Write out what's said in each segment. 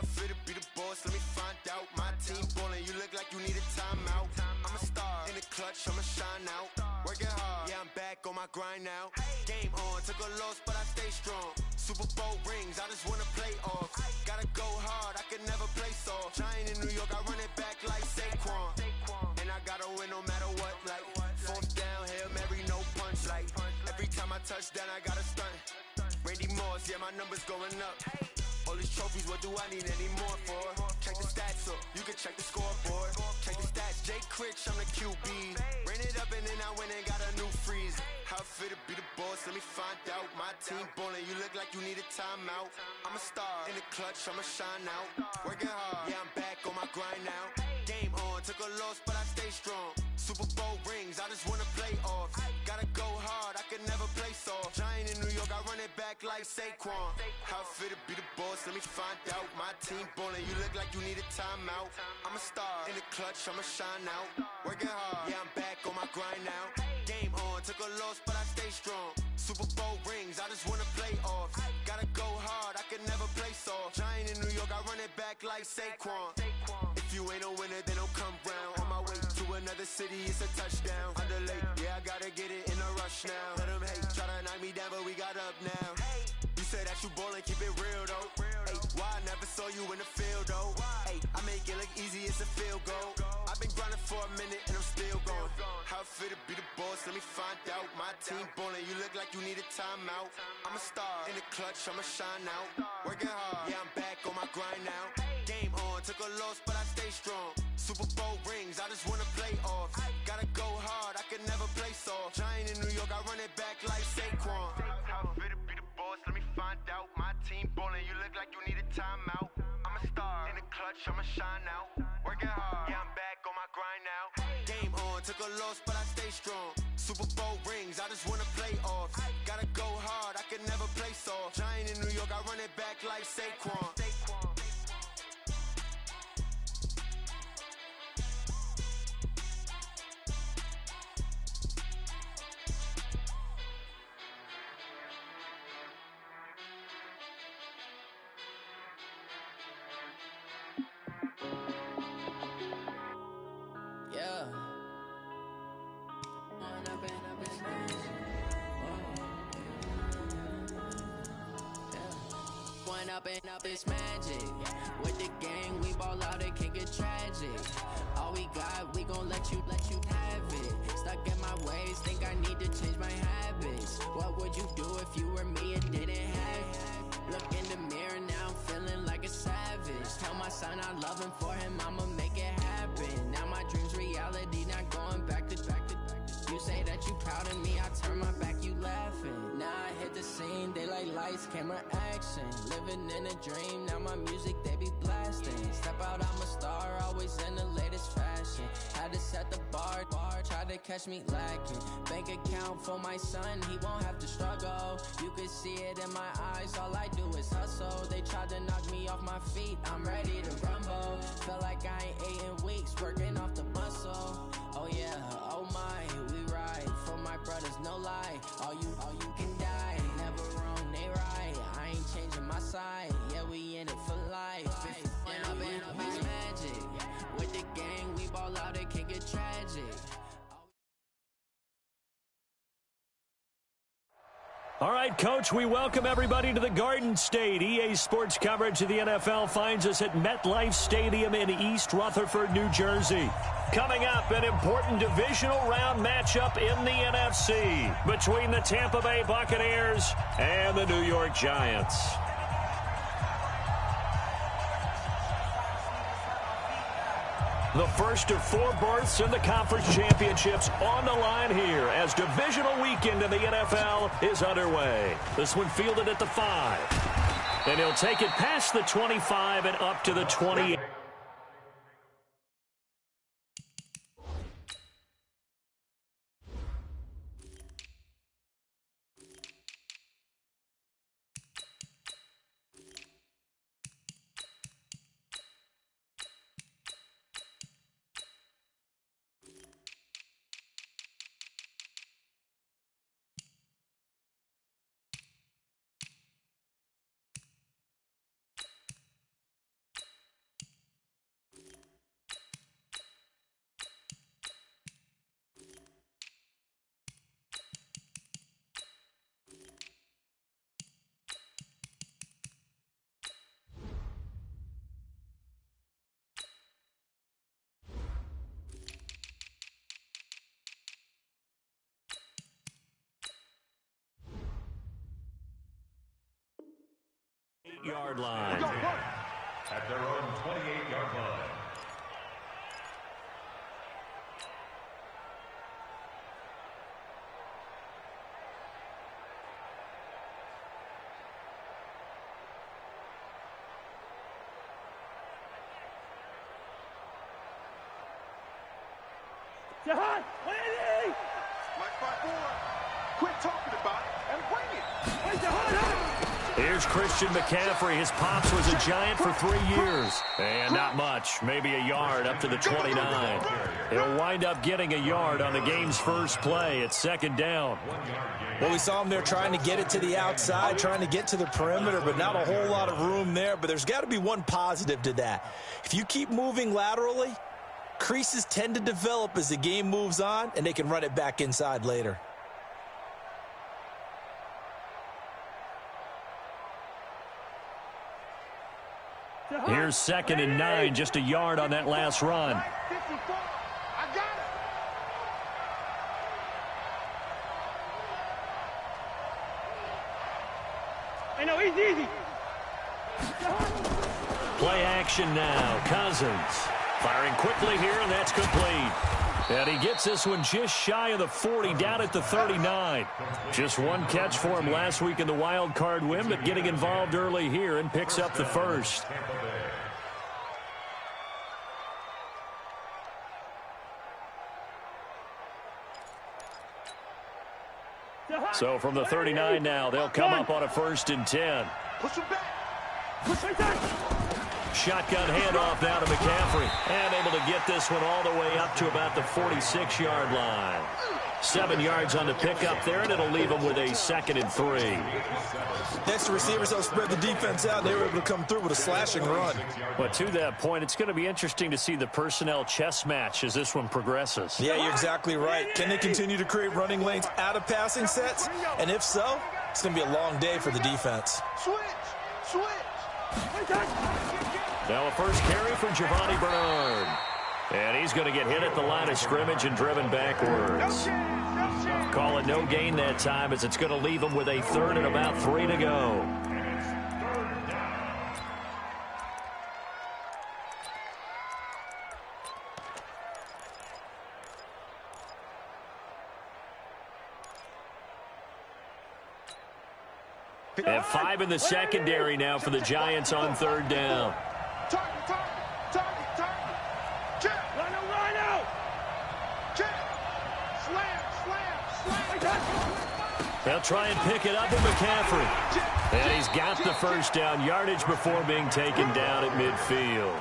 How I feel to be the boss, let me find out. My team ballin', you look like you need a timeout. I'm a star, in the clutch, I'ma shine out. Working hard, yeah, I'm back on my grind now. Game on, took a loss, but I stay strong. Super Bowl rings, I just wanna play off. Gotta go hard, I can never play soft. Giant in New York, I run it back like Saquon. And I gotta win no matter what, like fourth down, Hail Mary, no punch. Like every time I touch down, I gotta stunt. Randy Moss, yeah, my numbers going up. All these trophies, what do I need any more for? Check the stats up, you can check the scoreboard. Check the stats, Jay Critch, I'm the QB. Ran it up and then I went and got a new freeze. How I feel to be the boss, let me find out. My team ballin', you look like you need a timeout. I'm a star, in the clutch, I'ma shine out. Working hard, yeah, I'm back on my grind now. Game on, took a loss, but I stay strong. Super Bowl rings, I just wanna play off. Gotta go hard, I can never play soft. Giant in New York, I run it back like Saquon. How I feel to be the boss, let me find out. My team ballin', you look like you need a timeout. I'm a star, in the clutch, I'ma shine out. Working hard, yeah, I'm back on my grind now. Game on, took a loss, but I stay strong. Super Bowl rings, I just wanna play off. Gotta go hard, I can never play soft. Giant in New York, I run it back like Saquon. If you ain't a winner, then don't come round. On my way to another city, it's a touchdown. Underlay, yeah, I gotta get it in a rush now. Let them hate, try to knock me down, but we got up now. You said that you ballin', keep it real though. Ay, why I never saw you in the field though? Ay, I make it look easy, it's a field goal. I've been grinding for a minute and I'm still going. How I feel to be the boss, let me find out. My team ballin', you look like you need a timeout. I'm a star, in the clutch, I'ma shine out. Working hard, yeah, I'm back on my grind now. Game on, took a loss, but I stay strong. Super Bowl rings, I just wanna play off. Gotta go hard, I can never play soft. Giant in New York, I run it back like Saquon. How I feel to be the boss, let me find out. My team ballin', you look like you need a timeout. I'm a star, in the clutch, I'ma shine out. Working hard, yeah, I'm back on my grind now. Game on, took a loss, but I stay strong. Super Bowl rings, I just wanna play off. Gotta go hard, I can never play soft. Giant in New York, I run it back like Saquon. Yeah. Going up and up, it's magic. With the gang, we ball out, it can get tragic. All we got, we gon' let you have it. Stuck in my ways, think I need to change my habits. What would you do if you were me and didn't have it? Look in the mirror, now I'm feeling like a savage. Tell my son I love him, for him I'ma make it happen. Now my dream's reality, not going back to. You say that you proud of me, I turn my back, you laughing. Now I hit the scene, they like lights, camera, action. Living in a dream, now my music, they be blasting. Step out, I'm a star, always in the latest fashion. Had to set the bar, try to catch me lacking. Bank account for my son, he won't have to struggle. You can see it in my eyes, all I do is hustle. They tried to knock me off my feet, I'm ready to rumble. Felt like I ain't ate in weeks, working off the muscle. Oh yeah, oh my, we ride for my brothers, no lie. All you can die, never wrong, they right. I ain't changing my side, yeah, we in it for life. If up and up is magic. With the gang, we ball out, it can get tragic. All right, Coach, we welcome everybody to the Garden State. EA Sports coverage of the NFL finds us at MetLife Stadium in East Rutherford, New Jersey. Coming up, an important divisional round matchup in the NFC between the Tampa Bay Buccaneers and the New York Giants. The first of 4 berths in the conference championships on the line here as divisional weekend in the NFL is underway. This one fielded at the 5. And he'll take it past the 25 and up to the 28. 26-yard line. At their own 28-yard line. Jahan, Landy! Like my boy. Quit talking about it and bring it. Hey, Jahan! Here's Christian McCaffrey. His pops was a Giant for 3 years. And not much. Maybe a yard up to the 29. He'll wind up getting a yard on the game's first play. It's second down. Well, we saw him there trying to get it to the outside, trying to get to the perimeter, but not a whole lot of room there. But there's got to be one positive to that. If you keep moving laterally, creases tend to develop as the game moves on, and they can run it back inside later. Here's 2nd and 9, just a yard on that last run. I got it. I know, he's easy. Play action now. Cousins firing quickly here, and that's complete. And he gets this one just shy of the 40, down at the 39. Just one catch for him last week in the wild card win, but getting involved early here and picks up the first. So from the 39 now, they'll come up on a 1st and 10. Push him back. Push right there. Shotgun handoff now to McCaffrey. And able to get this one all the way up to about the 46-yard line. 7 yards on the pickup there, and it'll leave them with a 2nd and 3. Next, the receivers help spread the defense out, and they were able to come through with a slashing run. But to that point, it's going to be interesting to see the personnel chess match as this one progresses. Yeah, you're exactly right. Can they continue to create running lanes out of passing sets? And if so, it's going to be a long day for the defense. Switch. Now a first carry for Giovanni Bernard. And he's going to get hit at the line of scrimmage and driven backwards. Call it no gain that time, as it's going to leave him with a 3rd and about 3 to go. And 5 in the secondary now for the Giants on 3rd down. Target. Check. Line out. Check. Slam. They'll try and pick it up with McCaffrey. And he's got the first down, yardage before being taken down at midfield.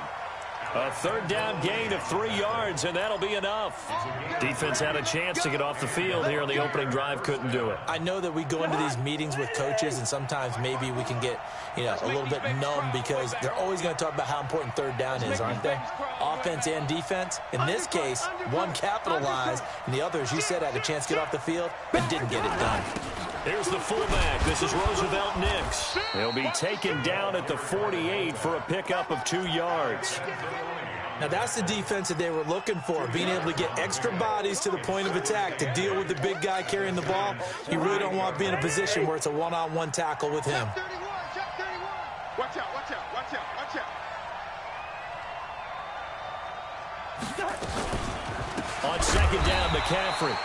A 3rd down gain of 3 yards, and that'll be enough. Defense had a chance to get off the field here on the opening drive, couldn't do it. I know that we go into these meetings with coaches, and sometimes maybe we can get, a little bit numb because they're always going to talk about how important 3rd down is, aren't they? Offense and defense. In this case, one capitalized, and the other, as you said, had a chance to get off the field and didn't get it done. Here's the fullback. This is Roosevelt Nix. He'll be taken down at the 48 for a pickup of 2 yards. Now, that's the defense that they were looking for, being able to get extra bodies to the point of attack to deal with the big guy carrying the ball. You really don't want to be in a position where it's a one-on-one tackle with him. Watch out. On 2nd down, McCaffrey.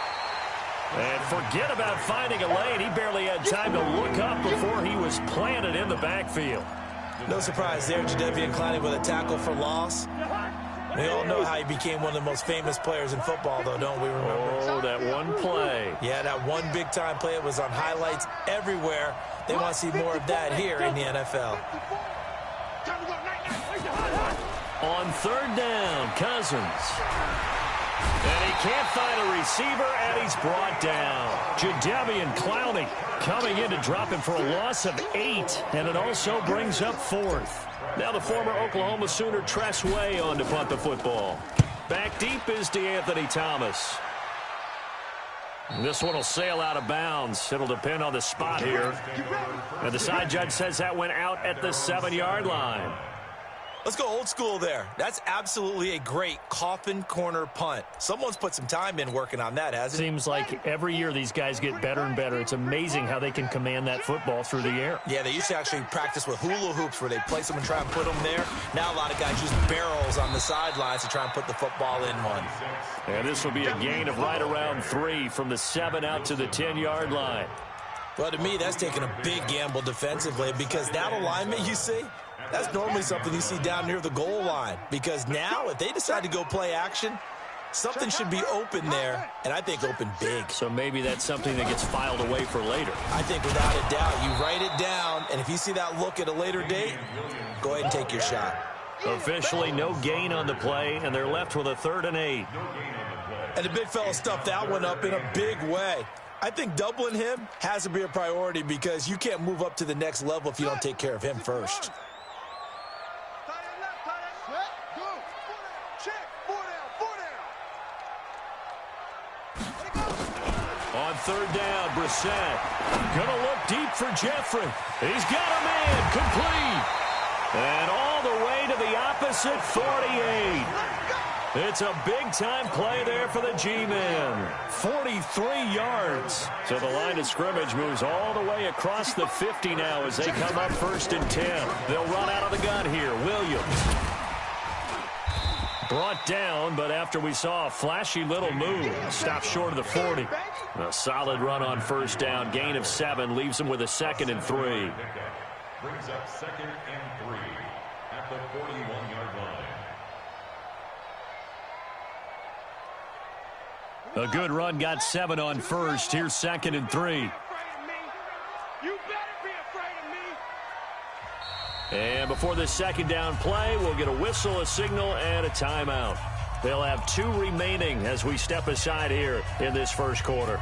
And forget about finding a lane. He barely had time to look up before he was planted in the backfield. No surprise there, Jadeveon Clowney with a tackle for loss. We all know how he became one of the most famous players in football, though, don't we remember? Oh, that one play. Yeah, that one big-time play. It was on highlights everywhere. They want to see more of that here in the NFL. On 3rd down, Cousins. And he can't find a receiver, and he's brought down. Jadeveon Clowney coming in to drop him for a loss of 8, and it also brings up 4th. Now the former Oklahoma Sooner Tress Way on to punt the football. Back deep is DeAnthony Thomas. This one will sail out of bounds. It'll depend on the spot here. And the side judge says that went out at the 7-yard line. Let's go old school there. That's absolutely a great coffin corner punt. Someone's put some time in working on that, hasn't it? Seems like every year these guys get better and better. It's amazing how they can command that football through the air. Yeah, they used to actually practice with hula hoops where they place them and try and put them there. Now a lot of guys use barrels on the sidelines to try and put the football in one. And this will be a gain of right around 3 from the 7 out to the 10-yard line. Well, to me, that's taking a big gamble defensively because that alignment you see, that's normally something you see down near the goal line. Because now, if they decide to go play action, something should be open there, and I think open big. So maybe that's something that gets filed away for later. I think without a doubt, you write it down, and if you see that look at a later date, go ahead and take your shot. Officially, no gain on the play, and they're left with a 3rd and 8. And the big fella stuffed that one up in a big way. I think doubling him has to be a priority because you can't move up to the next level if you don't take care of him first. On 3rd down, Brissett gonna look deep for Jeffrey. He's got a man, complete. And all the way to the opposite 48. It's a big-time play there for the G-men. 43 yards. So the line of scrimmage moves all the way across the 50 now as they come up 1st and 10. They'll run out of the gun here. Williams. Brought down, but after we saw a flashy little move, stopped short of the 40. A solid run on 1st down. Gain of 7 leaves them with a 2nd and 3. Brings up 2nd and 3 at the 41-yard line. A good run got 7 on 1st. Here's 2nd and 3. And before this 2nd down play, we'll get a whistle, a signal, and a timeout. They'll have 2 remaining as we step aside here in this 1st quarter.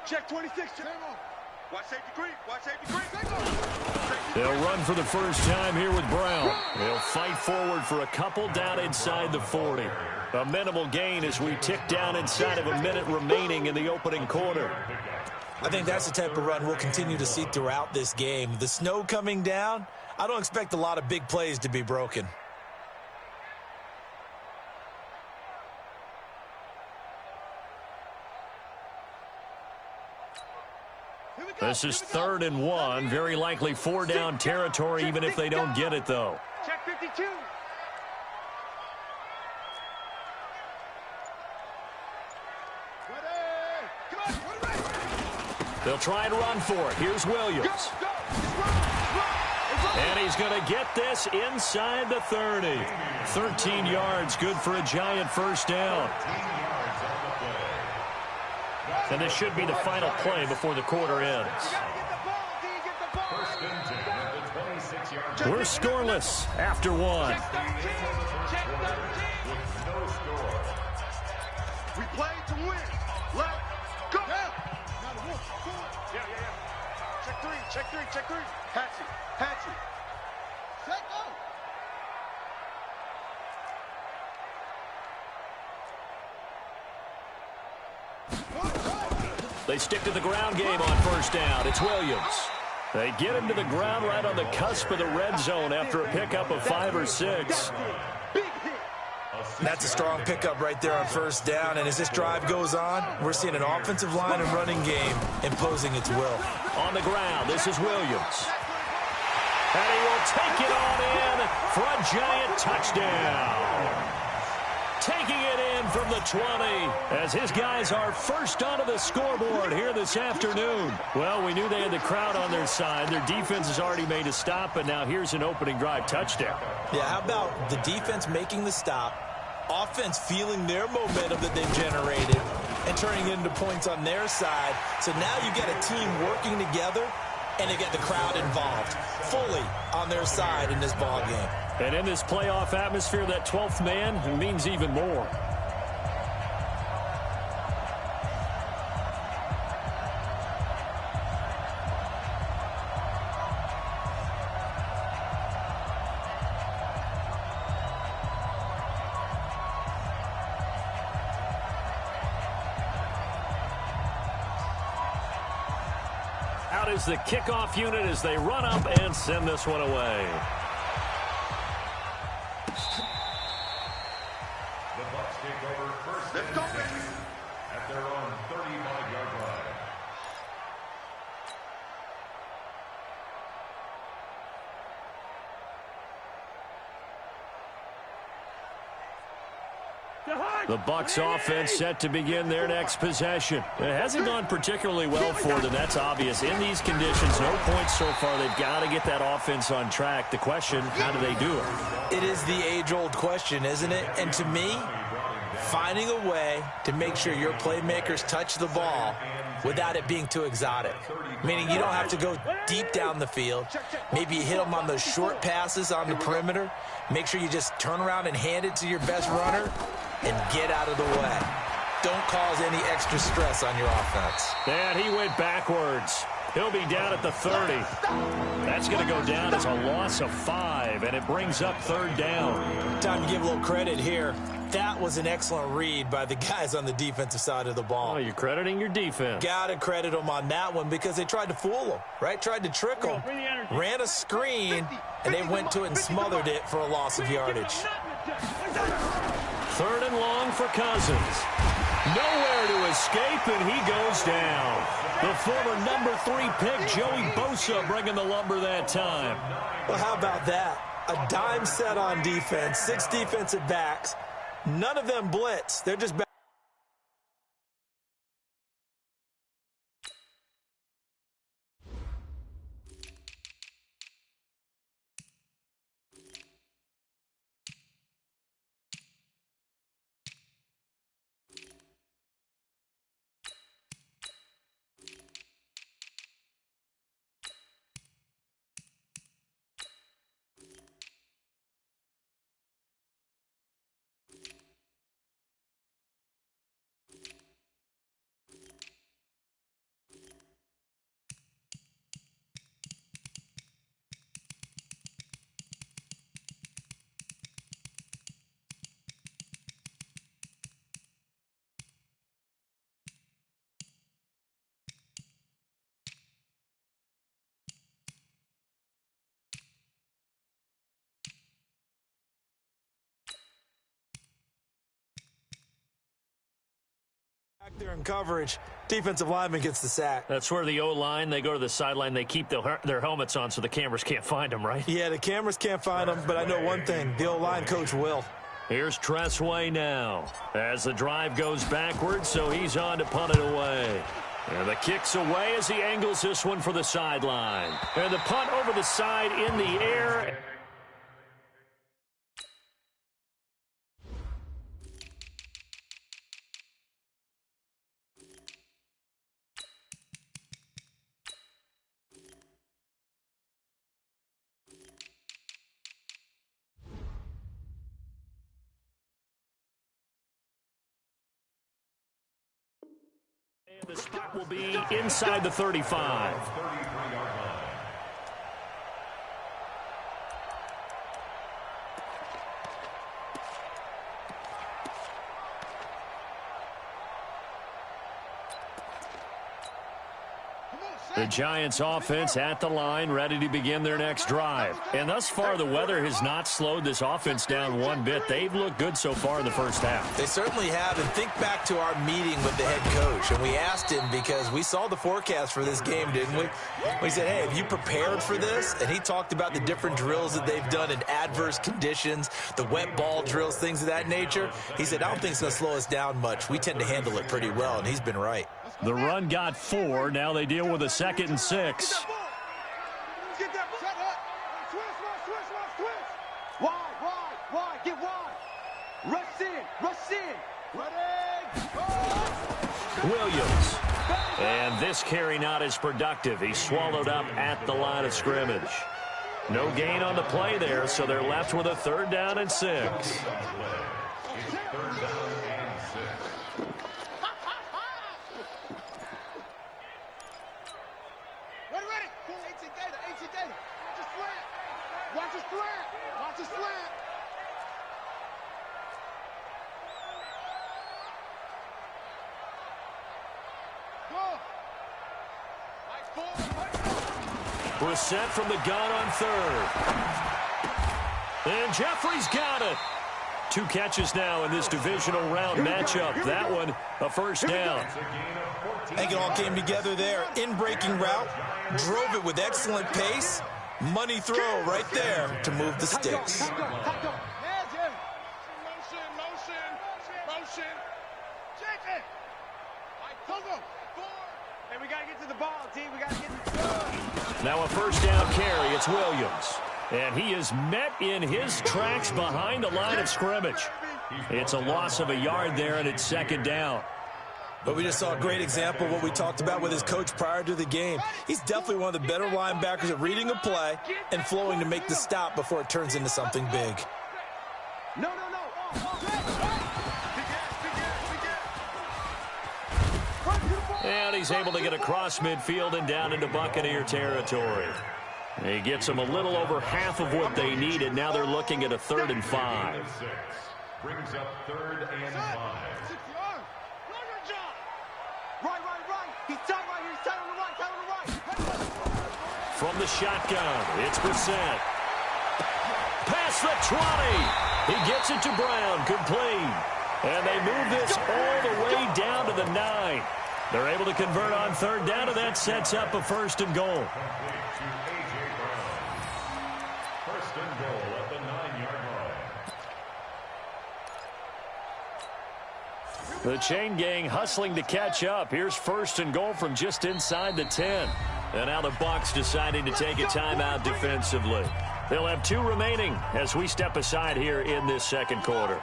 Check 26. Watch safety creep. Watch safety creep. They'll run for the first time here with Brown. They'll fight forward for a couple down inside the 40. A minimal gain as we tick down inside of a minute remaining in the opening quarter. I think that's the type of run we'll continue to see throughout this game. The snow coming down, I don't expect a lot of big plays to be broken. This is 3rd and 1. Very likely 4-down territory, even if they don't get it, though. Check 52. They'll try and run for it. Here's Williams. And he's going to get this inside the 30. 13 yards, good for a giant 1st down. And this should be the final play before the quarter ends. We're scoreless after 1. We play to win. Let's go. Yeah. Check 3. Hatchet. Set go. They stick to the ground game on 1st down. It's Williams. They get him to the ground right on the cusp of the red zone after a pickup of 5 or 6. That's a strong pickup right there on 1st down, and as this drive goes on, we're seeing an offensive line and running game imposing its will. On the ground, this is Williams. And he will take it on in for a giant touchdown. Taking it in from the 20 as his guys are first onto the scoreboard here this afternoon. Well, we knew they had the crowd on their side. Their defense has already made a stop, but now here's an opening drive touchdown. Yeah, how about the defense making the stop, offense feeling their momentum that they've generated, and turning it into points on their side. So now you get a team working together, and they get the crowd involved fully on their side in this ball game. And in this playoff atmosphere, that 12th man means even more. out is the kickoff unit as they run up and send this one away. The Bucs take over first and 10 at their own 35-yard line. The Bucs offense set to begin their next possession. It hasn't gone particularly well for them. That's obvious. In these conditions, no points so far. They've got to get that offense on track. The question, how do they do it? It is the age-old question, isn't it? And to me, finding a way to make sure your playmakers touch the ball without it being too exotic. Meaning you don't have to go deep down the field. Maybe you hit them on those short passes on the perimeter. Make sure you just turn around and hand it to your best runner and get out of the way. Don't cause any extra stress on your offense. And he went backwards. He'll be down at the 30. That's going to go down as a loss of 5, and it brings up third down. Time to give a little credit here. That was an excellent read by the guys on the defensive side of the ball. Oh, you're crediting your defense. Got to credit them on that one because they tried to fool them, right? Tried to trick them, ran a screen, and they went to it and smothered it for a loss of yardage. Third and long for Cousins. Nowhere to escape, and he goes down. The former number 3 pick, Joey Bosa, bringing the lumber that time. Well, how about that? A dime set on defense, 6 defensive backs. None of them blitz. They're just back. Back there in coverage, defensive lineman gets the sack. That's where the O-line, they go to the sideline, they keep their helmets on so the cameras can't find them, right? Yeah, the cameras can't find them, but I know one thing, the O-line coach will. Here's Tressway now as the drive goes backwards, so he's on to punt it away. And the kick's away as he angles this one for the sideline. And the punt over the side in the air. And the spot will be inside the 35. The Giants offense at the line, ready to begin their next drive. And thus far, the weather has not slowed this offense down one bit. They've looked good so far in the first half. They certainly have. And think back to our meeting with the head coach. And we asked him because we saw the forecast for this game, didn't we? We said, hey, have you prepared for this? And he talked about the different drills that they've done in adverse conditions, the wet ball drills, things of that nature. He said, I don't think it's going to slow us down much. We tend to handle it pretty well, and he's been right. The run got 4. Now they deal with a 2nd and 6. Wide, get wide. Rush in. Williams. And this carry not as productive. He's swallowed up at the line of scrimmage. No gain on the play there, so they're left with a 3rd down and 6. Watch his slant. Go. Nice ball. Brissett from the gun on third. And Jeffrey's got it. 2 catches now in this divisional round matchup. That one, a first down. I think it all came together there. In-breaking route, drove it with excellent pace. Money throw right there to move the sticks. Motion. Change it. Hey, we got to get to the ball, team. We got to get to the ball. Now a first down carry. It's Williams. And he is met in his tracks behind the line of scrimmage. It's a loss of a yard there, and it's second down. But we just saw a great example of what we talked about with his coach prior to the game. He's definitely one of the better linebackers at reading a play and flowing to make the stop before it turns into something big. No. And he's able to get across midfield and down into Buccaneer territory. He gets them a little over half of what they needed. Now they're looking at a 3rd and 5. Brings up 3rd and 5. Right. He's tight right here. He's tight on the right. From the shotgun, it's Brissett. Past the 20. He gets it to Brown, complete. And they move this all the way down to the 9. They're able to convert on 3rd down, and that sets up a 1st and goal. First and goal at the 9-yard line. The chain gang hustling to catch up. Here's 1st and goal from just inside the 10. And now the Bucs deciding to take a timeout defensively. They'll have 2 remaining as we step aside here in this second quarter.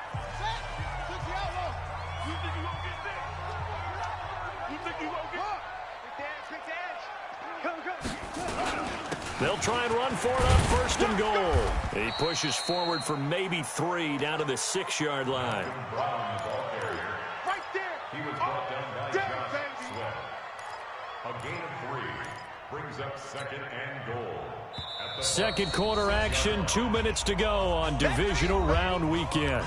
They'll try and run for it on 1st and goal. He pushes forward for maybe 3 down to the 6-yard line. Right there. He was brought down by Josh Sweat. A gain of 3 brings up 2nd and goal. Second quarter action, 2 minutes to go on divisional round weekend.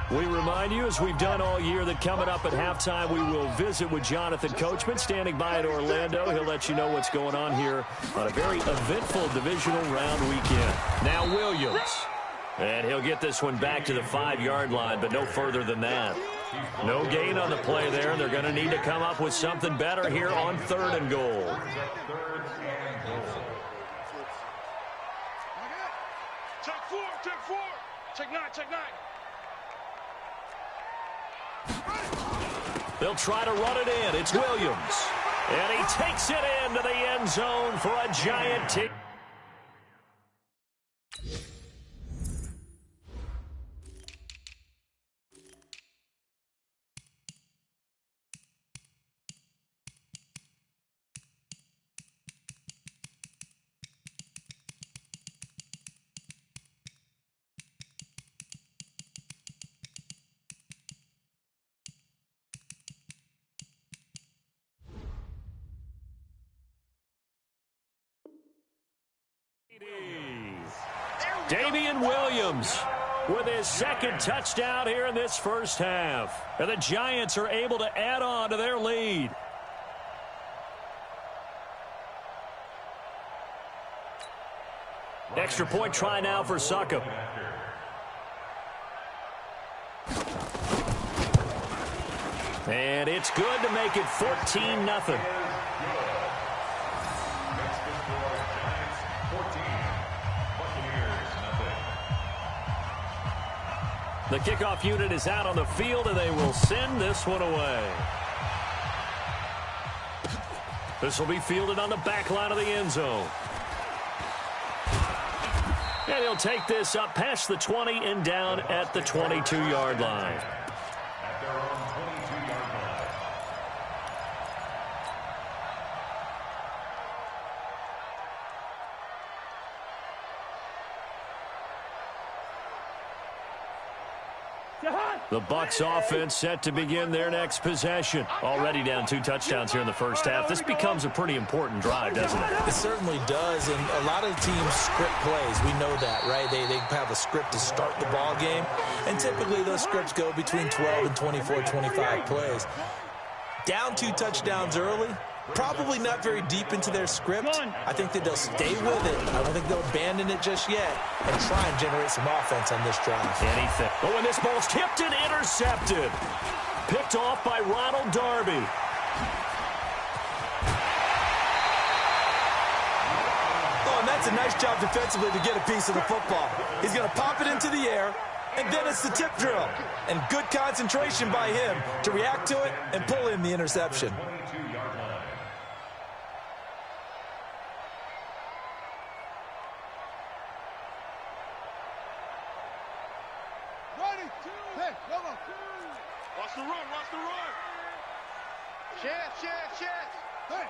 We remind you, as we've done all year, that coming up at halftime, we will visit with Jonathan Coachman, standing by in Orlando. He'll let you know what's going on here on a very eventful divisional round weekend. Now Williams. And he'll get this one back to the 5-yard line, but no further than that. No gain on the play there, and they're going to need to come up with something better here on 3rd and goal. Check 4. Check 9. They'll try to run it in. It's Williams. And he takes it into the end zone for a giant TD. Damian Williams with his 2nd touchdown here in this first half. And the Giants are able to add on to their lead. Extra point try now for Succop. And it's good to make it 14-0. The kickoff unit is out on the field, and they will send this one away. This will be fielded on the back line of the end zone. And he'll take this up past the 20 and down at the 22-yard line. At their own 22-yard line. The Bucs offense set to begin their next possession. Already down 2 touchdowns here in the first half. This becomes a pretty important drive, doesn't it? It certainly does, and a lot of teams script plays. We know that, right? They have a script to start the ball game, and typically those scripts go between 12 and 24, 25 plays. Down 2 touchdowns early, probably not very deep into their script. I think that they'll stay with it. I don't think they'll abandon it just yet and try and generate some offense on this drive. Anything. Oh, and this ball's tipped and intercepted. Picked off by Ronald Darby. Oh, and that's a nice job defensively to get a piece of the football. He's going to pop it into the air, and then it's the tip drill. And good concentration by him to react to it and pull in the interception. Watch the run, watch the run. Chance. Hey,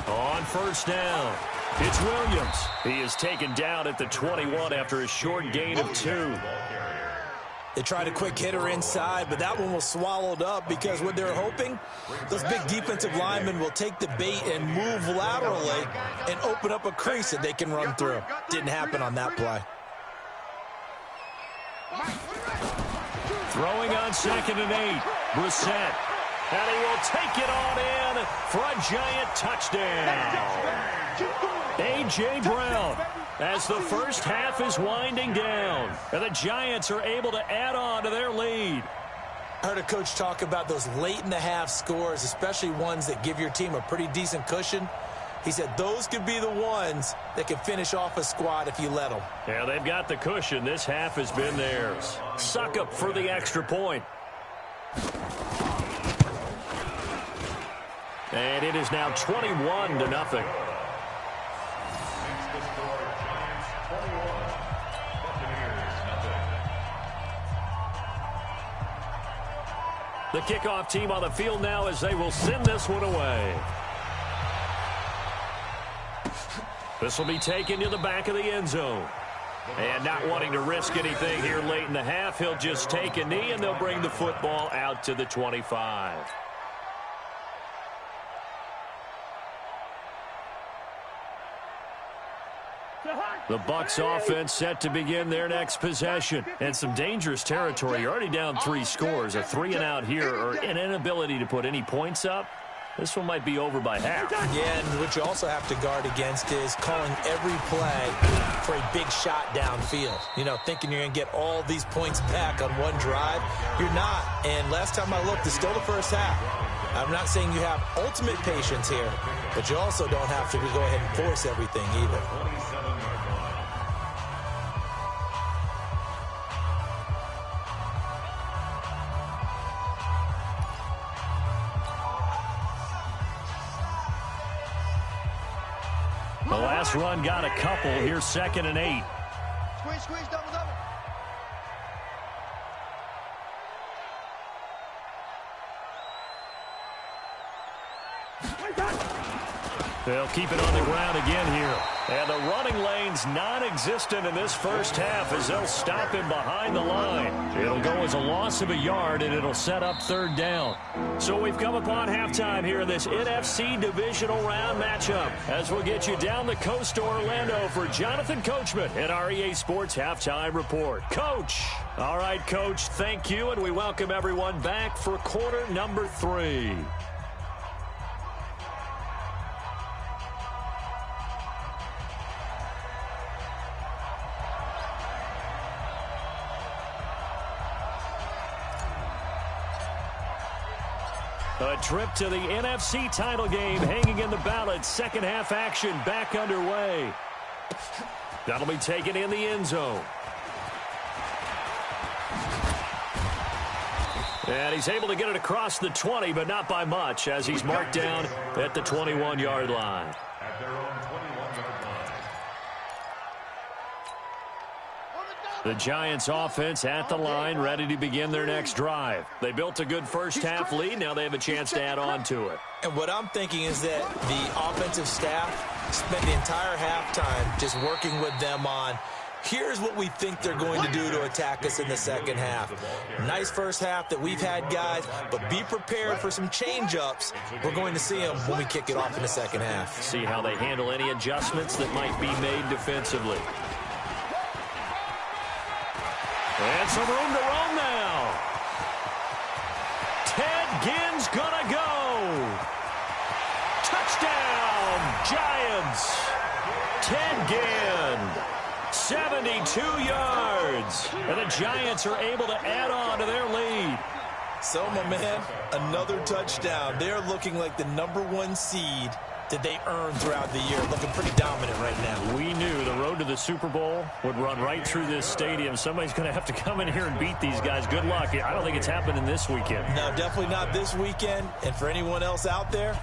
On first down, it's Williams. He is taken down at the 21 after a short gain of 2. They tried a quick hitter inside, but that one was swallowed up because what they're hoping, those big defensive linemen will take the bait and move laterally and open up a crease that they can run through. Didn't happen on that play. Throwing on 2nd and 8. Brissett. And he will take it on in for a giant touchdown. A.J. Brown, as the first half is winding down. And the Giants are able to add on to their lead. I heard a coach talk about those late-in-the-half scores, especially ones that give your team a pretty decent cushion. He said those could be the ones that can finish off a squad if you let them. Yeah, they've got the cushion. This half has been theirs. Suck up for the extra point. And it is now 21-0. The kickoff team on the field now as they will send this one away. This will be taken to the back of the end zone. And not wanting to risk anything here late in the half, he'll just take a knee and they'll bring the football out to the 25. The Bucs offense set to begin their next possession. And some dangerous territory. You're already down 3 scores. A 3-and-out here or an inability to put any points up. This one might be over by half. Yeah, and what you also have to guard against is calling every play for a big shot downfield. You know, thinking you're going to get all these points back on one drive. You're not. And last time I looked, it's still the first half. I'm not saying you have ultimate patience here, but you also don't have to go ahead and force everything either. The last run got a couple. Here's 2nd and 8. Squeeze, double. They'll keep it on the ground again here. And the running lane's non-existent in this first half as they'll stop him behind the line. It'll go as a loss of a yard, and it'll set up 3rd down. So we've come upon halftime here in this NFC divisional round matchup as we'll get you down the coast to Orlando for Jonathan Coachman at our EA Sports Halftime Report. Coach. All right, Coach, thank you, and we welcome everyone back for quarter number 3. A trip to the NFC title game hanging in the balance. Second half action back underway. That'll be taken in the end zone. And he's able to get it across the 20, but not by much as he's marked down at the 21-yard line. At their own 21-yard line. The Giants offense at the line, ready to begin their next drive. They built a good first half lead. Now they have a chance to add on to it. And what I'm thinking is that the offensive staff spent the entire halftime just working with them on Here's what we think they're going to do to attack us in the second half. Nice first half that we've had, guys, but be prepared for some change-ups. We're going to see them when we kick it off in the second half. See how they handle any adjustments that might be made defensively. And some room to roam now. Ted Ginn's gonna go. Touchdown, Giants. Ted Ginn. 72 yards. And the Giants are able to add on to their lead. So, my man, another touchdown. They're looking like the #1 seed that they earned throughout the year. Looking pretty dominant right now. We knew the road to the Super Bowl would run right through this stadium. Somebody's going to have to come in here and beat these guys. Good luck. I don't think it's happening this weekend. No, definitely not this weekend. And for anyone else out there,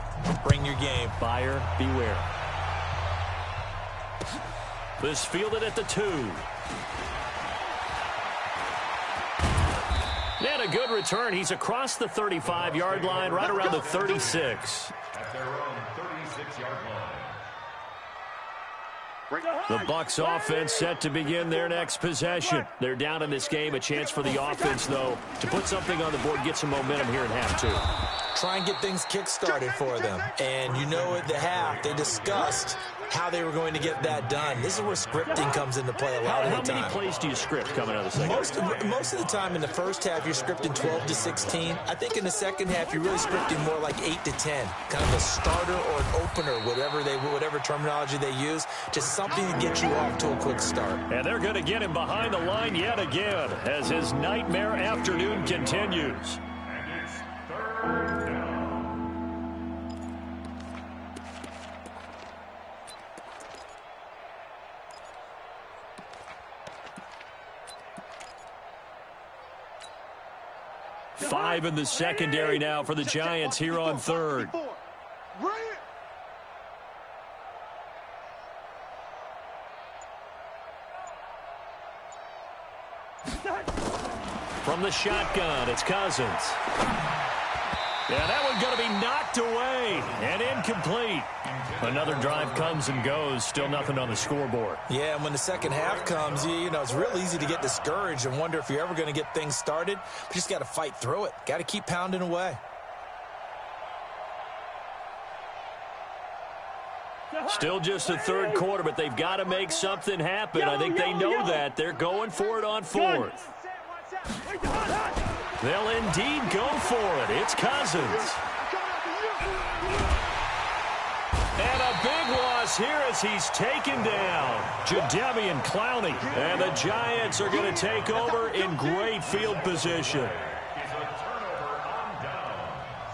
bring your game. Buyer beware. This fielded at the 2. And a good return. He's across the 35-yard line, right around the 36. At their own 36-yard line. The Bucs offense set to begin their next possession. They're down in this game. A chance for the offense, though, to put something on the board, get some momentum here in half 2. Try and get things kick-started for them. And you know at the half, they discussed how they were going to get that done. This is where scripting comes into play a lot of the time. How many plays do you script coming out of the second? Most of the time in the first half, you're scripting 12 to 16. I think in the second half, you're really scripting more like 8 to 10. Kind of a starter or an opener, whatever terminology they use. Just something to get you off to a quick start. And they're going to get him behind the line yet again as his nightmare afternoon continues. And it's 3rd down. 5 in the secondary now for the Giants here on 3rd. From the shotgun, it's Cousins. Yeah, that one's going to be knocked away and incomplete. Another drive comes and goes, still nothing on the scoreboard. Yeah, and when the second half comes, you know, it's real easy to get discouraged and wonder if you're ever going to get things started. You just got to fight through it. Got to keep pounding away. Still just the 3rd quarter, but they've got to make something happen. I think they know that. They're going for it on 4th. They'll indeed go for it. It's Cousins. And a big loss here as he's taken down. Jadeveon Clowney. And the Giants are going to take over in great field position. Is a turnover on downs.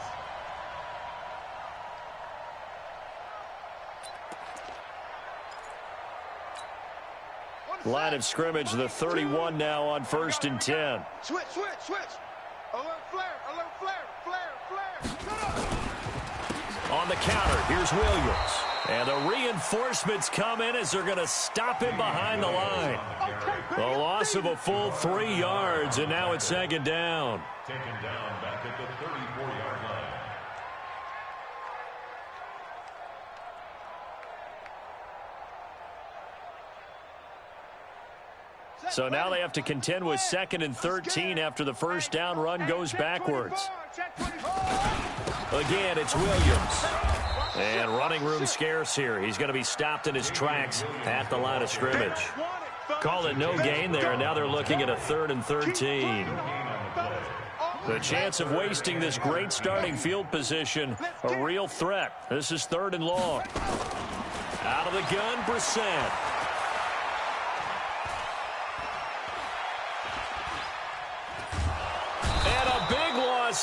Line of scrimmage, the 31 now on 1st and 10. Switch. Alert flare. On the counter, here's Williams. And the reinforcements come in as they're going to stop him behind the line. The loss of a full 3 yards, and now it's 2nd down. Taken down back at the 34-yard line. So now they have to contend with 2nd and 13 after the first down run goes backwards. Again, it's Williams. And running room scarce here. He's going to be stopped in his tracks at the line of scrimmage. Call it no gain there, and now they're looking at a 3rd and 13. The chance of wasting this great starting field position, a real threat. This is 3rd and long. Out of the gun, Brissett.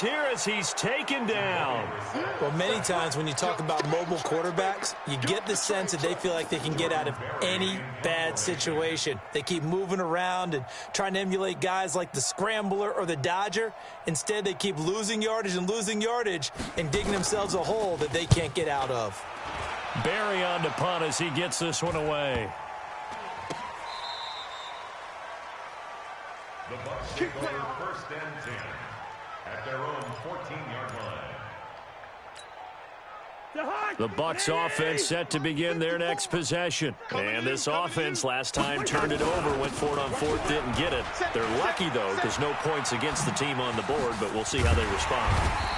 Here as he's taken down. Well, many times when you talk about mobile quarterbacks, you get the sense that they feel like they can get out of any bad situation. They keep moving around and trying to emulate guys like the Scrambler or the Dodger. Instead, they keep losing yardage and digging themselves a hole that they can't get out of. Barry on to punt as he gets this one away. The Bucs take over 1st and 10. At their own 14-yard line. The Bucs offense set to begin their next possession. And this offense last time turned it over, went for it on fourth, didn't get it. They're lucky, though, because no points against the team on the board, but we'll see how they respond.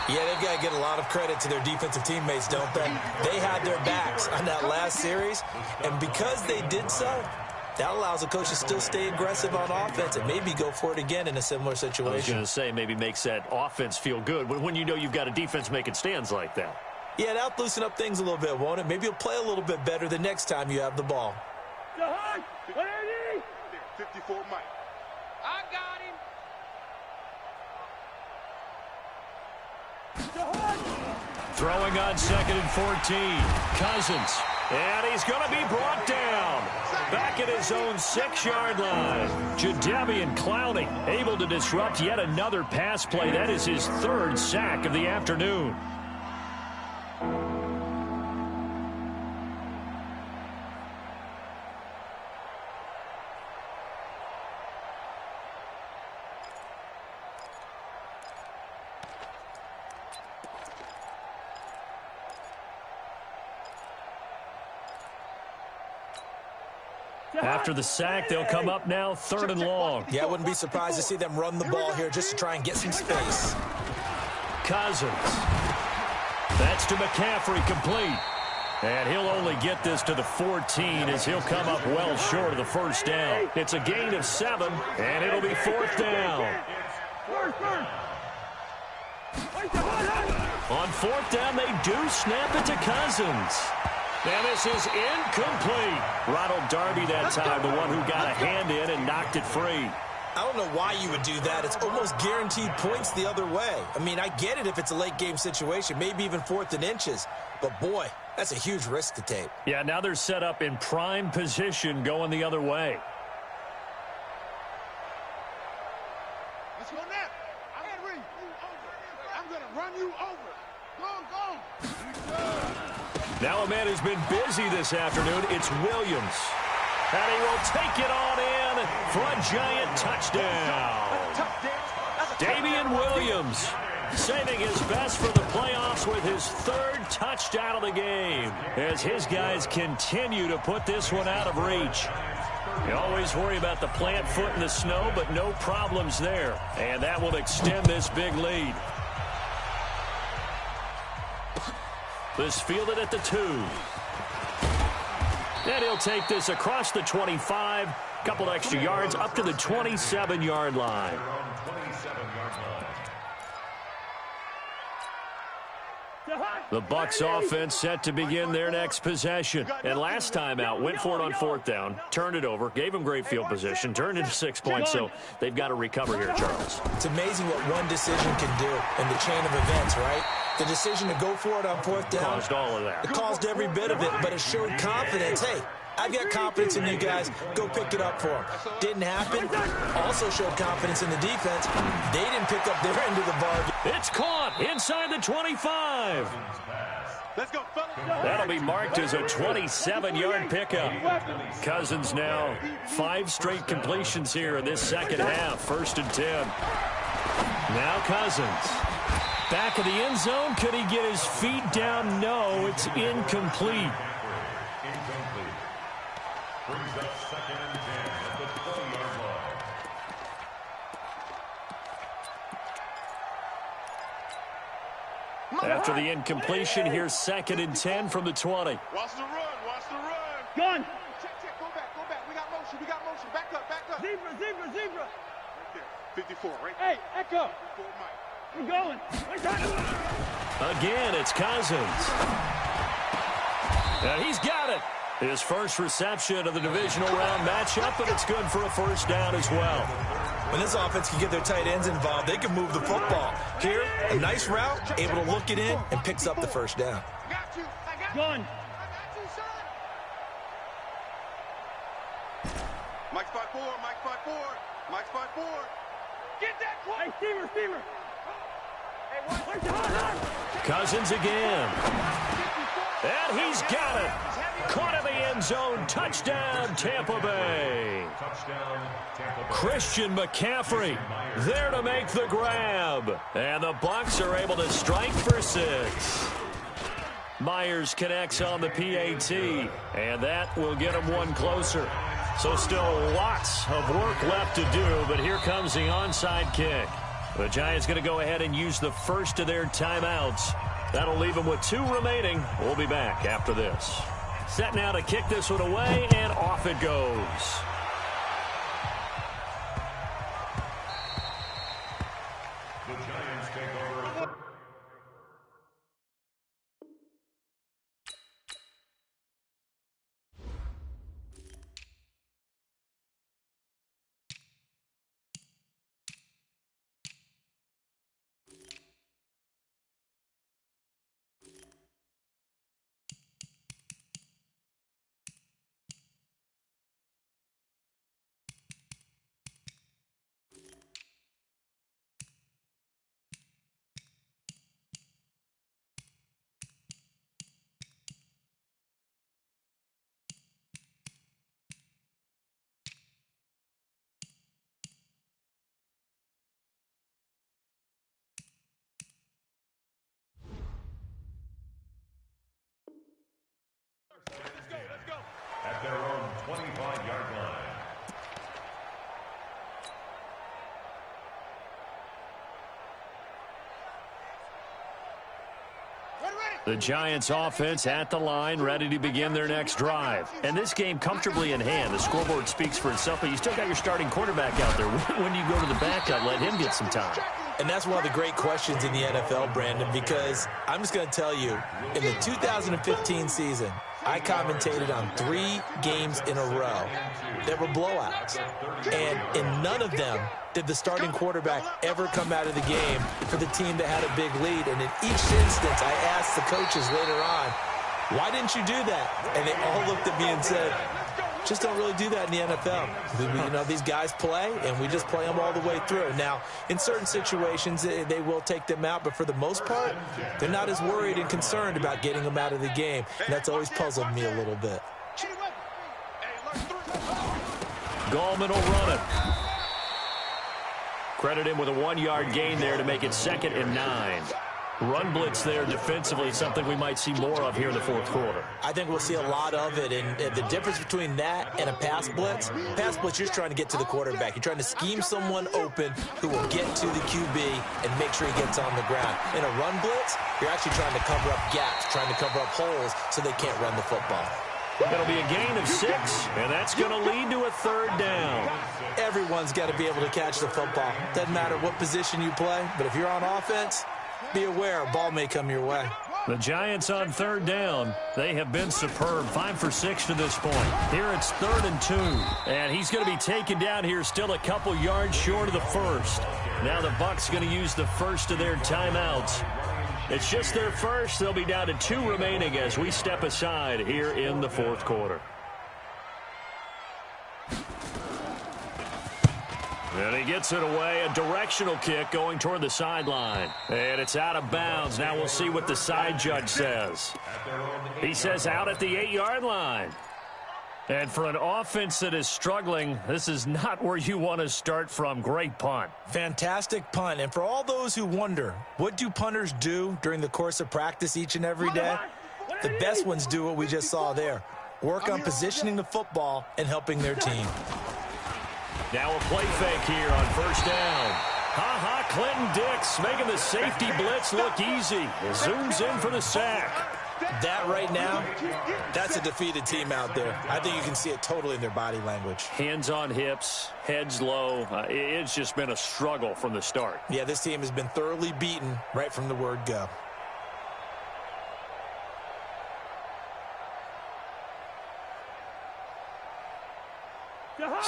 Yeah, they've got to get a lot of credit to their defensive teammates, don't they? They had their backs on that last series, and because they did so, that allows the coach to still stay aggressive on offense and maybe go for it again in a similar situation. I was going to say, maybe makes that offense feel good when you know you've got a defense making stands like that. Yeah, that'll loosen up things a little bit, won't it? Maybe you'll play a little bit better the next time you have the ball. 54 Mike. I got him. Throwing on 2nd and 14. Cousins. And he's going to be brought down. Back at his own 6-yard line. Jadeveon Clowney able to disrupt yet another pass play. That is his 3rd sack of the afternoon. After the sack, they'll come up now 3rd and long. Yeah, I wouldn't be surprised to see them run the ball here just to try and get some space. Cousins. That's to McCaffrey, complete. And he'll only get this to the 14 as he'll come up well short of the first down. It's a gain of 7, and it'll be 4th down. On 4th down, they do snap it to Cousins. And this is incomplete. Ronald Darby that time, the one who got a hand in and knocked it free. I don't know why you would do that. It's almost guaranteed points the other way. I mean, I get it if it's a late-game situation, maybe even 4th and inches. But, boy, that's a huge risk to take. Yeah, now they're set up in prime position going the other way. Let's go now. I'm going to run you over. Go. Now a man who's been busy this afternoon, it's Williams. And he will take it on in for a giant touchdown. Damian Williams saving his best for the playoffs with his 3rd touchdown of the game as his guys continue to put this one out of reach. You always worry about the plant foot in the snow, but no problems there. And that will extend this big lead. This fielded at the 2. And he'll take this across the 25. Couple extra yards up to the 27-yard line. The Bucs offense set to begin their next possession. And last time out, went for it on 4th down, turned it over, gave them great field position, turned into 6 points, so they've got to recover here, Charles. It's amazing what one decision can do in the chain of events, right? The decision to go for it on 4th down caused all of that. It caused every bit of it, but it showed confidence. Hey, I've got confidence in you guys. Go pick it up for them. Didn't happen. Also showed confidence in the defense. They didn't pick up their end of the bargain. It's caught inside the 25. Let's go, fellas. That'll be marked as a 27-yard pickup. Cousins now 5 straight completions here in this second half. 1st and 10. Now Cousins. Back of the end zone. Could he get his feet down? No, it's incomplete. Brings up 2nd and 10 at the 20-yard line. After the incompletion, here's 2nd and 10 from the 20. Watch the run. Gun. Check. Go back. We got motion. Back up. Zebra. Right there. 54, right? Hey, Echo. 54 Mike. We're going. Again, it's Cousins. And he's got it. His first reception of the divisional round matchup, and it's good for a 1st down as well. When this offense can get their tight ends involved, they can move the football. Here, a nice route, able to look it in, and picks up the 1st down. I got you. Gun. I got you, son. Mike's 5'4". Mike's 5'4". Get that quick. Hey, steamer. Cousins again. And he's got it. Caught in the end zone. Touchdown, Tampa Bay. Christian McCaffrey there to make the grab. And the Bucs are able to strike for 6. Myers connects on the PAT, and that will get him one closer. So still lots of work left to do, but here comes the onside kick. The Giants going to go ahead and use the first of their timeouts. That'll leave them with 2 remaining. We'll be back after this. Set now to kick this one away, and off it goes. The Giants take over. At their own 25-yard line. The Giants offense at the line, ready to begin their next drive. And this game comfortably in hand. The scoreboard speaks for itself, but you still got your starting quarterback out there. When do you go to the backup, let him get some time? And that's one of the great questions in the NFL, Brandon, because I'm just going to tell you, in the 2015 season, I commentated on 3 games in a row that were blowouts. And in none of them did the starting quarterback ever come out of the game for the team that had a big lead. And in each instance, I asked the coaches later on, why didn't you do that? And they all looked at me and said, just don't really do that in the NFL. You know, these guys play, and we just play them all the way through. Now, in certain situations, they will take them out, but for the most part, they're not as worried and concerned about getting them out of the game. And that's always puzzled me a little bit. Gallman will run it. Credit him with a 1-yard gain there to make it 2nd and 9. Run blitz there defensively, something we might see more of here in the 4th quarter. I think we'll see a lot of it, and the difference between that and a pass blitz, you're just trying to get to the quarterback. You're trying to scheme someone open who will get to the QB and make sure he gets on the ground. In a run blitz, you're actually trying to cover up gaps, trying to cover up holes so they can't run the football. It'll be a gain of 6, and that's going to lead to a 3rd down. Everyone's got to be able to catch the football. Doesn't matter what position you play, but if you're on offense, be aware a ball may come your way. The Giants on 3rd down. They have been superb. 5 for 6 to this point. Here it's 3rd and 2. And he's going to be taken down here still a couple yards short of the first. Now the Bucs going to use the first of their timeouts. It's just their first. They'll be down to 2 remaining as we step aside here in the 4th quarter. And he gets it away, a directional kick going toward the sideline. And it's out of bounds. Now we'll see what the side judge says. He says out at the 8-yard line. And for an offense that is struggling, this is not where you want to start from. Great punt. Fantastic punt. And for all those who wonder, what do punters do during the course of practice each and every day? The best ones do what we just saw there. Work on positioning the football and helping their team. Now a play fake here on 1st down. Ha-ha, Clinton Dix making the safety blitz look easy. Zooms in for the sack. That right now, that's a defeated team out there. I think you can see it totally in their body language. Hands on hips, heads low. It's just been a struggle from the start. Yeah, this team has been thoroughly beaten right from the word go.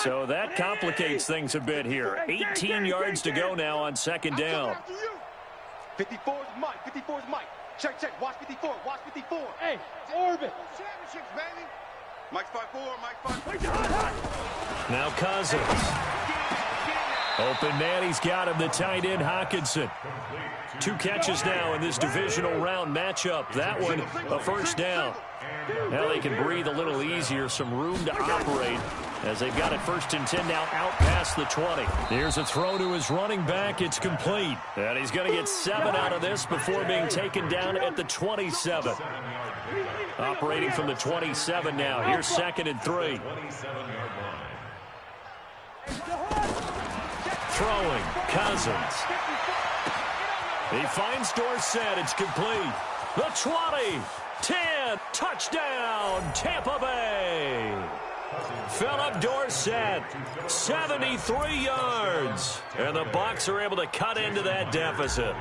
So that complicates things a bit here. 18 yards to go now on 2nd down. 54 is Mike. 54 is Mike. Check, check. Watch 54. Watch 54. Hey, orbit. Championships, baby. Mike's 5'4". Mike's 5'4". Now Cousins. Open man, he's got him, the tight end, Hockenson. 2 catches now in this divisional round matchup. That one, a first down. Now they can breathe a little easier, some room to operate as they've got it 1st and 10 now out past the 20. Here's a throw to his running back. It's complete. And he's going to get 7 out of this before being taken down at the 27. Operating from the 27 now. Here's 2nd and 3. Throwing, Cousins. He finds Dorsett. It's complete. The 20, 10, touchdown, Tampa Bay. Philip Dorsett, 73 yards. And the Bucs are able to cut into that deficit.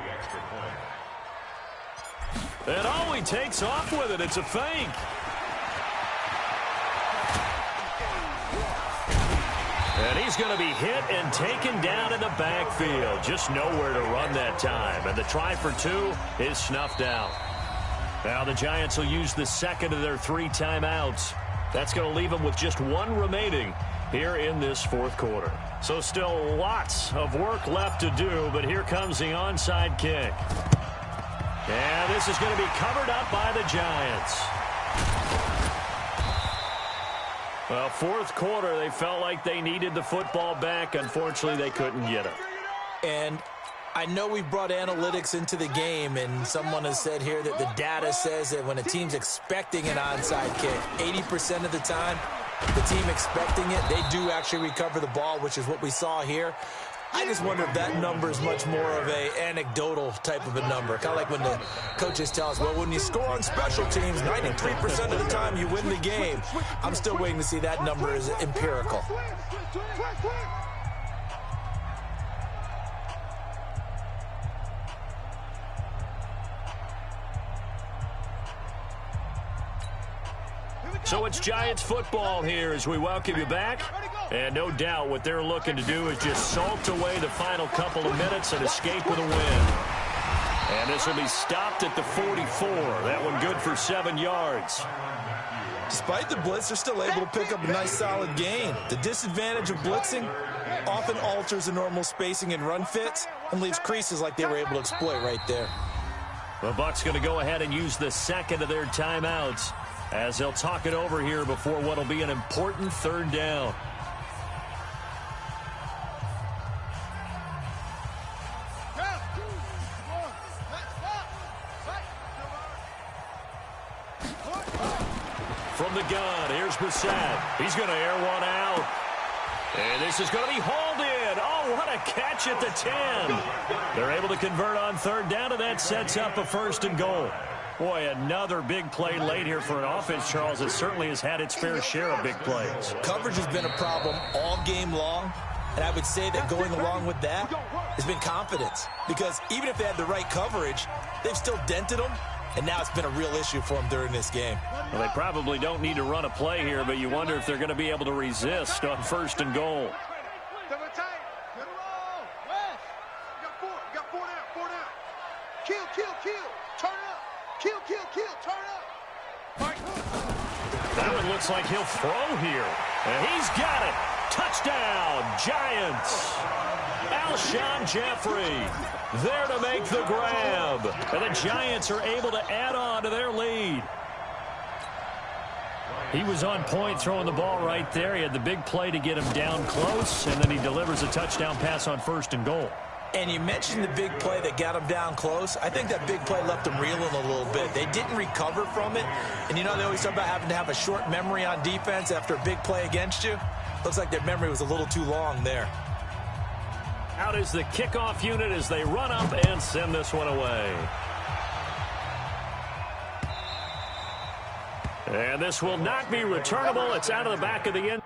And oh, he takes off with it. It's a fake. And he's going to be hit and taken down in the backfield. Just nowhere to run that time. And the try for 2 is snuffed out. Now the Giants will use the 2nd of their 3 timeouts. That's going to leave them with just 1 remaining here in this 4th quarter. So still lots of work left to do, but here comes the onside kick. And this is going to be covered up by the Giants. Well, 4th quarter, they felt like they needed the football back. Unfortunately, they couldn't get it. And I know we've brought analytics into the game, and someone has said here that the data says that when a team's expecting an onside kick, 80% of the time, the team expecting it, they do actually recover the ball, which is what we saw here. I just wonder if that number is much more of a anecdotal type of a number. Kind of like when the coaches tell us, well, when you score on special teams, 93% of the time you win the game. I'm still waiting to see that number is empirical. So it's Giants football here as we welcome you back. And no doubt what they're looking to do is just salt away the final couple of minutes and escape with a win. And this will be stopped at the 44. That one good for 7 yards. Despite the blitz, they're still able to pick up a nice solid gain. The disadvantage of blitzing often alters the normal spacing and run fits and leaves creases like they were able to exploit right there. The Bucs going to go ahead and use the 2nd of their timeouts as they'll talk it over here before what will be an important 3rd down. From the gun, here's Brissett. He's going to air one out. And this is going to be hauled in. Oh, what a catch at the 10. They're able to convert on 3rd down, and that sets up a 1st and goal. Boy, another big play late here for an offense, Charles. It certainly has had its fair share of big plays. Coverage has been a problem all game long, and I would say that going along with that has been confidence. Because even if they had the right coverage, they've still dented them, and now it's been a real issue for them during this game. Well, they probably don't need to run a play here, but you wonder if they're going to be able to resist on 1st and goal. That one looks like he'll throw here. And he's got it. Touchdown, Giants. Alshon Jeffrey there to make the grab. And the Giants are able to add on to their lead. He was on point throwing the ball right there. He had the big play to get him down close, and then he delivers a touchdown pass on 1st and goal. And you mentioned the big play that got him down close. I think that big play left him reeling a little bit. They didn't recover from it. And, you know, they always talk about having to have a short memory on defense after a big play against you. Looks like their memory was a little too long there. Out is the kickoff unit as they run up and send this one away. And this will not be returnable. It's out of the back of the end.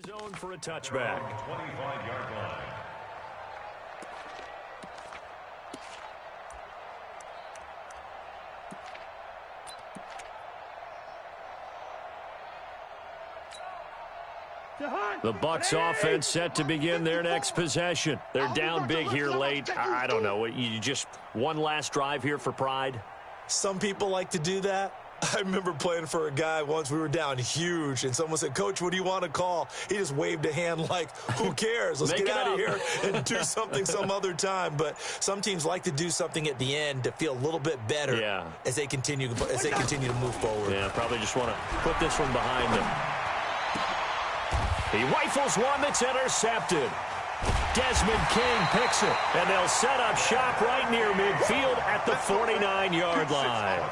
Zone for a touchback. 25-yard line. The Bucs offense set to begin their next possession. They're down big here late. I don't know. You just one last drive here for pride? Some people like to do that. I remember playing for a guy once. We were down huge, and someone said, "Coach, what do you want to call?" He just waved a hand like, who cares? Let's get out of here and do something some other time. But some teams like to do something at the end to feel a little bit better as they continue to move forward. Yeah, probably just want to put this one behind them. He rifles one that's intercepted. Desmond King picks it, and they'll set up shop right near midfield at the 49-yard line.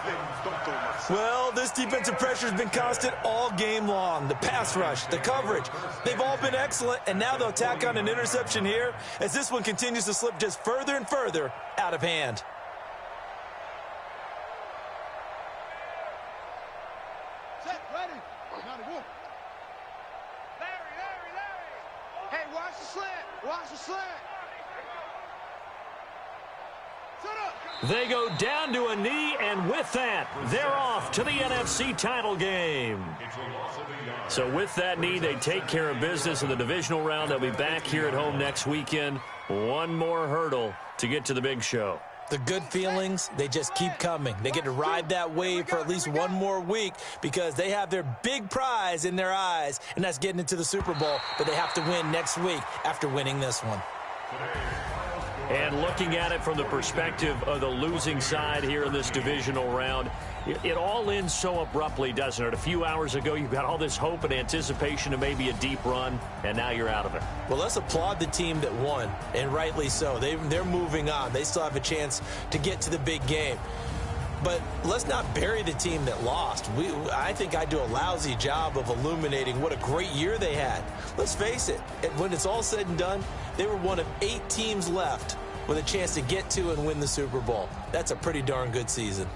Well, this defensive pressure has been constant all game long. The pass rush, the coverage, they've all been excellent, and now they'll tack on an interception here as this one continues to slip just further and further out of hand. Set, ready. Now to work. Larry. Hey, watch the slant. Watch the slant. Set up. They go down to a knee, and with that, they're off to the NFC title game. So with that knee, they take care of business in the divisional round. They'll be back here at home next weekend. One more hurdle to get to the big show. The good feelings, they just keep coming. They get to ride that wave for at least one more week because they have their big prize in their eyes, and that's getting into the Super Bowl, but they have to win next week after winning this one. And looking at it from the perspective of the losing side here in this divisional round, it all ends so abruptly, doesn't it? A few hours ago, you've got all this hope and anticipation of maybe a deep run, and now you're out of it. Well, let's applaud the team that won, and rightly so. They're moving on. They still have a chance to get to the big game. But let's not bury the team that lost. I think I do a lousy job of illuminating what a great year they had. Let's face it, when it's all said and done, they were one of 8 teams left with a chance to get to and win the Super Bowl. That's a pretty darn good season.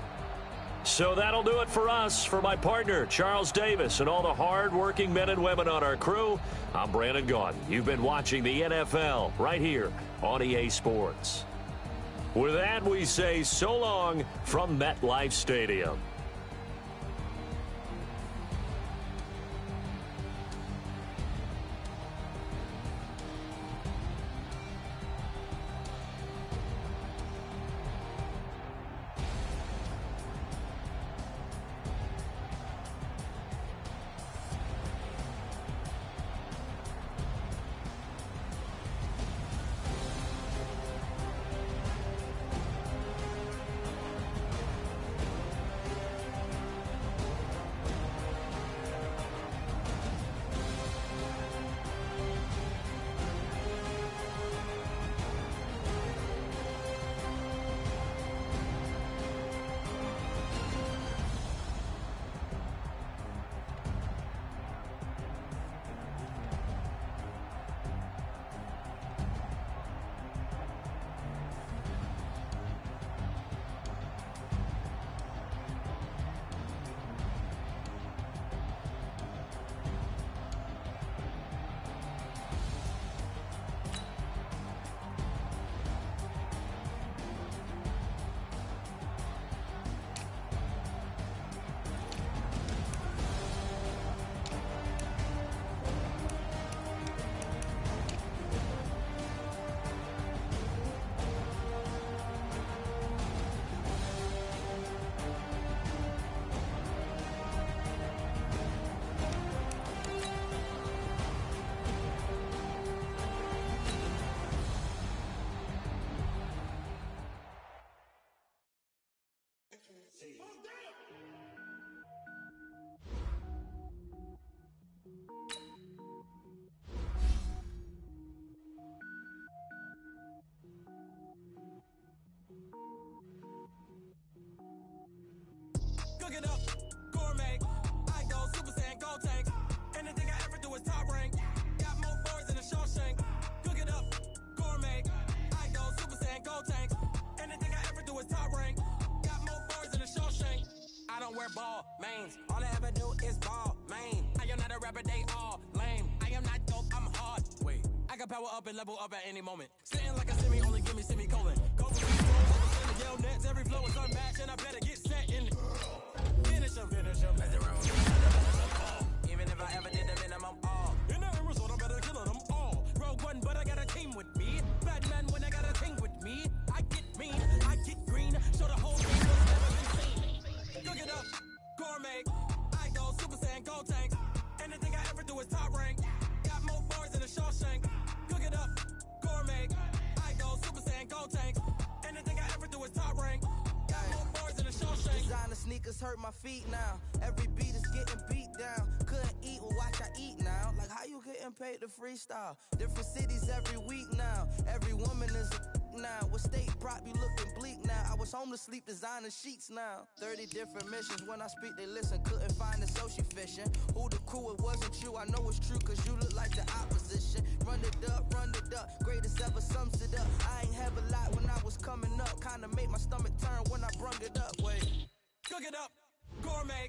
So that'll do it for us. For my partner, Charles Davis, and all the hard-working men and women on our crew, I'm Brandon Gaudin. You've been watching the NFL right here on EA Sports. With that, we say so long from MetLife Stadium. Cook it up, gourmet. I go Super Saiyan, gold tank. Anything I ever do is top rank. Got more boards than a Shawshank. Cook it up, gourmet. I go Super Saiyan, gold tank. Anything I ever do is top rank. Got more boards than a Shawshank. I don't wear ball mains. All I ever do is ball main. I am not a rapper, they all lame. I am not power up and level up at any moment. Sitting like a semi, only give me semicolon. Go for the yell nets, every flow is unmatched, and I better get set in. Finish him. Even if I ever did the minimum, in that result, I better kill them all. Rogue One, but I got a team with me. Batman, when I got a team with me. I get mean, I get green, show the whole thing that's never been seen. Cook it up, gourmet. I go Super Saiyan, gold tank. Anything I ever do is top rank. Got more bars than a Shawshank. Cook it up, gourmet. I go Super Saiyan, gold tank. Anything I ever do is top rank. Got more bars than a Shawshank. Designer sneakers hurt my feet now. Every beat is getting beat down. Couldn't eat, well watch I eat now. Like how you getting paid to freestyle? Different cities every week now. Every woman is a now. What state prop you looking bleak now? I was home to sleep designer sheets now. 30 different missions. When I speak they listen. Couldn't find it so she fishing. Who the crew, it wasn't you. I know it's true cause you look like the opposition. Run it up. Greatest ever sums it up. I ain't have a lot when I was coming up. Kinda made my stomach turn when I brung it up. Wait. Cook it up, gourmet.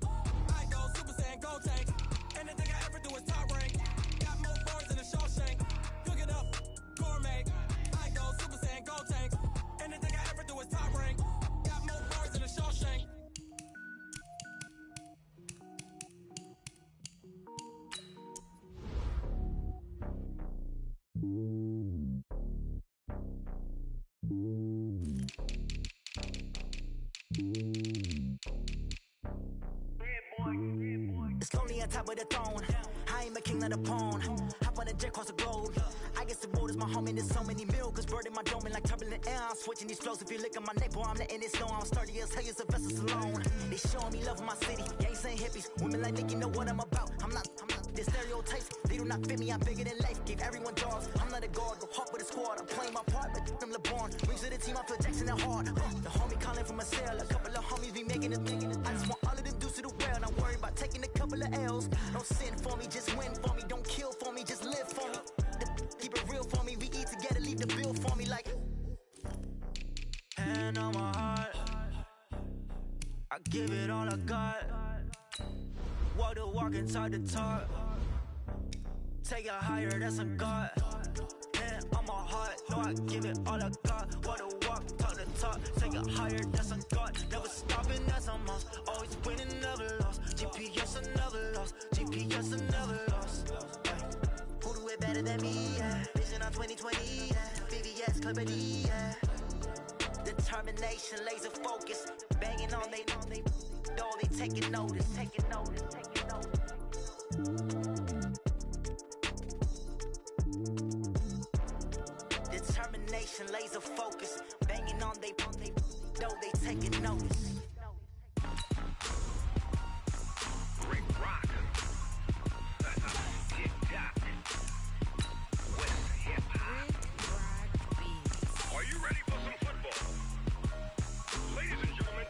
I go Super Saiyan, gold tank. Anything I ever do is top rank. Got more bars than a Shawshank. Cook it up, gourmet. I go Super Saiyan, gold tank. Anything I ever do is top rank. Got more bars than a Shawshank. It's lonely on top of the throne. I ain't a king of the pawn. Hop on a jet across the globe. I guess the road is my home and there's so many miracles burning my dome and like turbulent air. I'm switching these flows. If you look at my neck, boy, I'm letting it slow. I'm sturdy as hell as a vessel alone. They showing me love in my city. Gang saying hippies. Women like Nick, you know what I'm about. I'm not the stereotypes. They do not fit me. I'm bigger than life. Give everyone jaws. I'm not a guard. Go hard with a squad. I'm playing my part, but I'm LeBron. Rings to the team. I feel Jackson and hard. The homie calling from a cell. A couple of homies be making it. I just want all of them dudes to the well. Not worried about taking a couple of L's. Don't sin for me, just win for me. Don't kill for me, just live for me. Keep it real for me. We eat together, leave the bill for me like. Hand on my heart, I give it all I got. Walk the walk inside the talk. Take it higher, that's a God. Hand on my heart, no, I give it all I got. Walk the walk, talk the talk. Take it higher, that's a God. Never stopping, that's a must. Always winning, never lost. GPS, I never lost. GPS, I never lost. Who do it better than me? Yeah. Vision on 2020. Yeah. VVS, Clippity. Yeah. Determination, laser focus. Banging on they door, they taking notice. Determination, laser focus. Banging on they door, they taking notice. Rick Rock. TikTok. With hip-hop. Are you ready for some football? Ladies and gentlemen.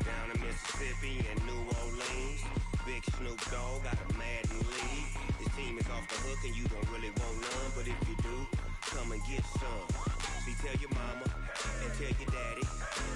Down in Mississippi and New Orleans, Big Snoop Dogg got a Madden league. His team is off the hook and you don't really want none, but if you do, come and get some. See, tell your mama and tell your daddy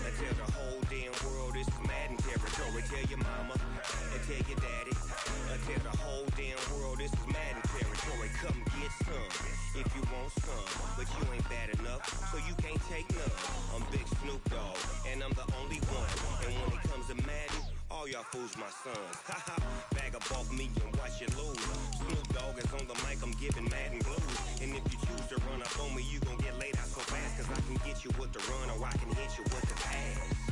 and tell the whole damn world this is Madden territory. Tell your mama and tell your daddy and tell the whole damn world this is Madden territory. Come get some if you want some, but you ain't bad enough, so you can't take none. I'm Big Snoop Dogg and I'm the only one. And when it comes to Madden, all y'all fools my sons. Haha, bag up off me and watch you lose. Snoop Dogg is on the mic, I'm giving Madden blues. And if you choose to run up on me, you gon' get laid out so fast. Cause I can get you with the run or I can hit you with the pass.